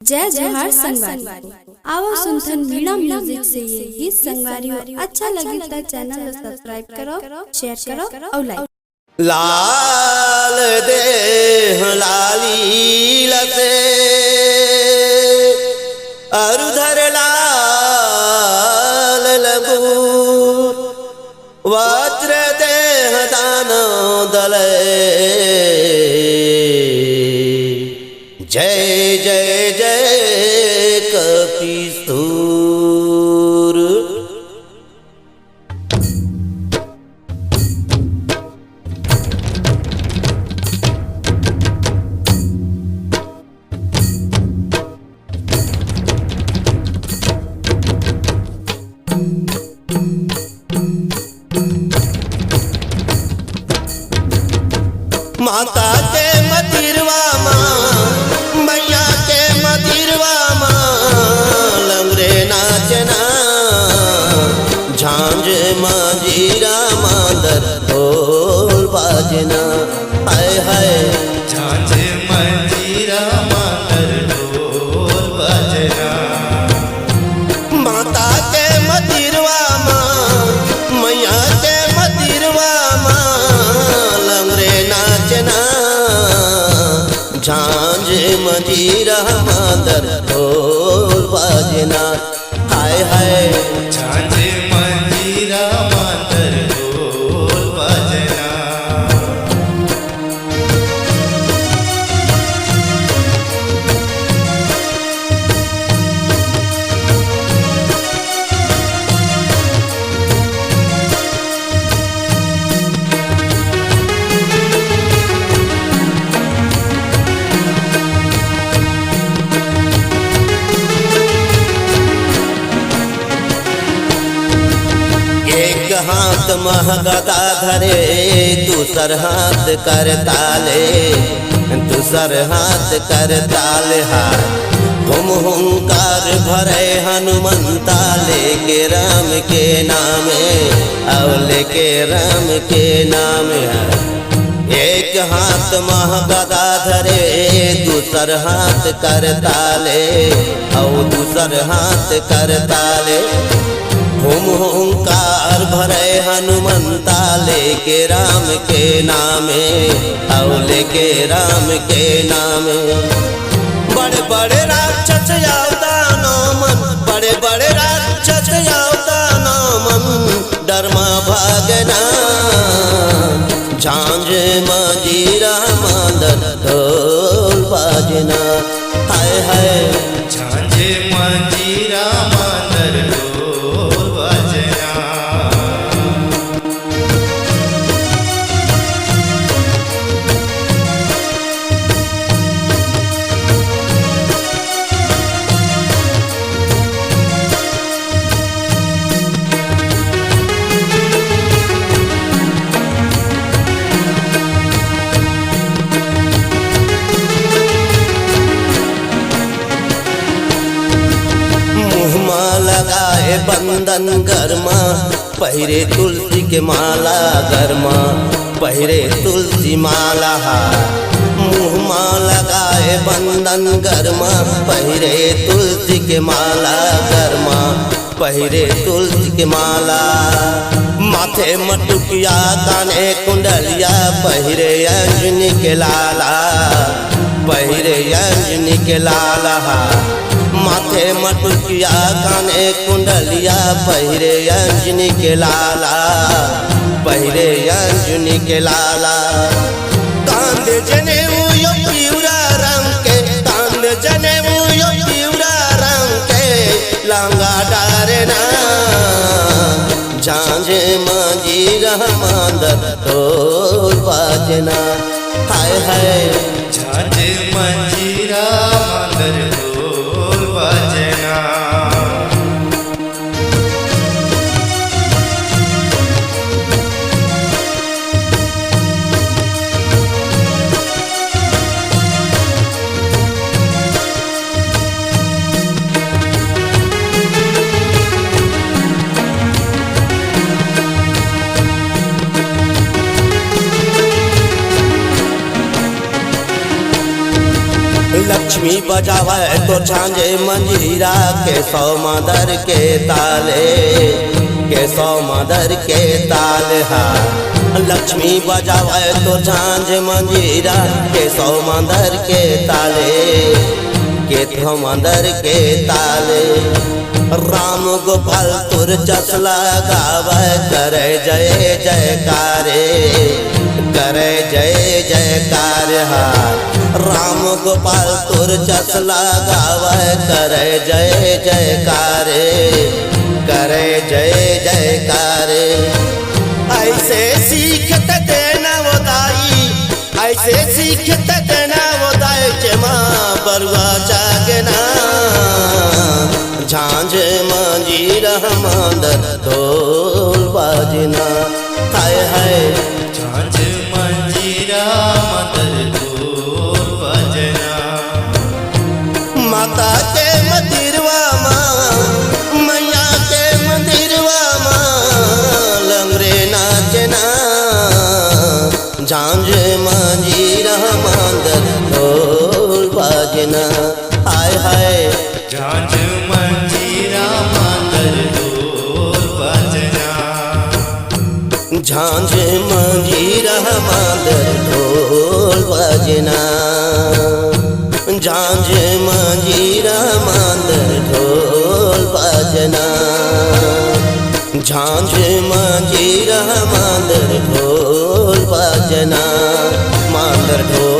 जय जोहार संगवारी आओ सुनथन मीणा म्यूजिक से ये गीत संगवारी अच्छा लगी तो चैनल को सब्सक्राइब करो, शेयर करो और लाइक। लाल देह लाली लसे अरुधर लाल लगूर वज्र देह दानो दले जय जय जय कपिस्तूर। माता के मदिरवा माँ मैया के मदिरवा माँ लंगरे नाचना झांझ मांझीरा मांदर ढोल बाजना हाय हाय झांझ मंजीरा मांदर ढोल बजना। माता के मदिरवा माँ मैया के मदिरवा माँ लंगरे नाचना झांझ मंजीरा मांदर ढोल बाजना हाय हाय झांझ मंजीरा मांदर ढोल बजना। एक हाथ महगदा धरे दूसर हाथ कर ताले दूसर हाथ कर ताले हाथ हुम हुंकार भरे हनुमंता लेके राम के नामे अवले के राम के नामे। एक हाथ महगदा धरे दूसर हाथ कर ताले और दूसर हाथ कर ताले हुम हुंकार भरे हनुमंता लेके राम के नामे अवले के राम के नामे। बड़े बड़े राक्षस आवतानो मन बड़े बड़े राक्षस आवतानो मन डरमा भागना झांझ मंजीरा मांदर ढोल बाजना हाय हाय झांझ मंजीरा मांदर ढोल बजना। मुँहमा लगाए बंदन गरमा पहिरे तुलसी के माला गरमा पहिरे तुलसी माला मुँहमा लगाए बंदन गरमा पहिरे तुलसी के माला गरमा पहिरे तुलसी के माला। माथे मटुकिया काने कुंडलिया पहिरे अंजनी के लाला पहिरे अंजनी के लाला। माथे मटुकिया काने कुंडलिया पहिरे अंजनी के लाला पहिरे अंजनी के लाला। कांद जने यो पिवरा रंग के कांद जने यो पिवरा रंग के लांगा डारना झांझ मंजीरा मांदर ढोल बाजना हाय हाय झांझ मंजीरा मांदर ढोल बजना। लक्ष्मी बजावे तो झांझे मंजीरा के सौ मादर के ताले, के सौ मादर के ताल हा। लक्ष्मी बजावे तो झांझ मंजीरा के सौ मादर के ताले, के सौ मादर के ताले। राम गोपाल तुर जसला गावे करे जय जयकारे, करे जय जयकार हार। राम गोपाल तुर जसला गावे करे जय जयकारे, करे जय जयकारे। ऐसे सीखत देना वो दाई, ऐसे सीखत देना वो दाई चमा बरुआ जागना। झांझ मंजीरा मांदर ढोल बाजना, हाय हाय झांझ मंजीरा मांदर ढोल बाजना। माता के मंदिरवा माँ, मैया के मंदिरवा माँ लंगरे नाचना। झांझ मंजीरा मांदर ढोल बाजना, हाय हाय झांझ मंजीरा मांदर ढोल बाजना। झांझ मंजीरा मांदर ढोल बाजना, झांझ मंजीरा मांदर ढोल बाजना। झांझ मंजीरा मांदर ढोल बाजना, मांदर ढोल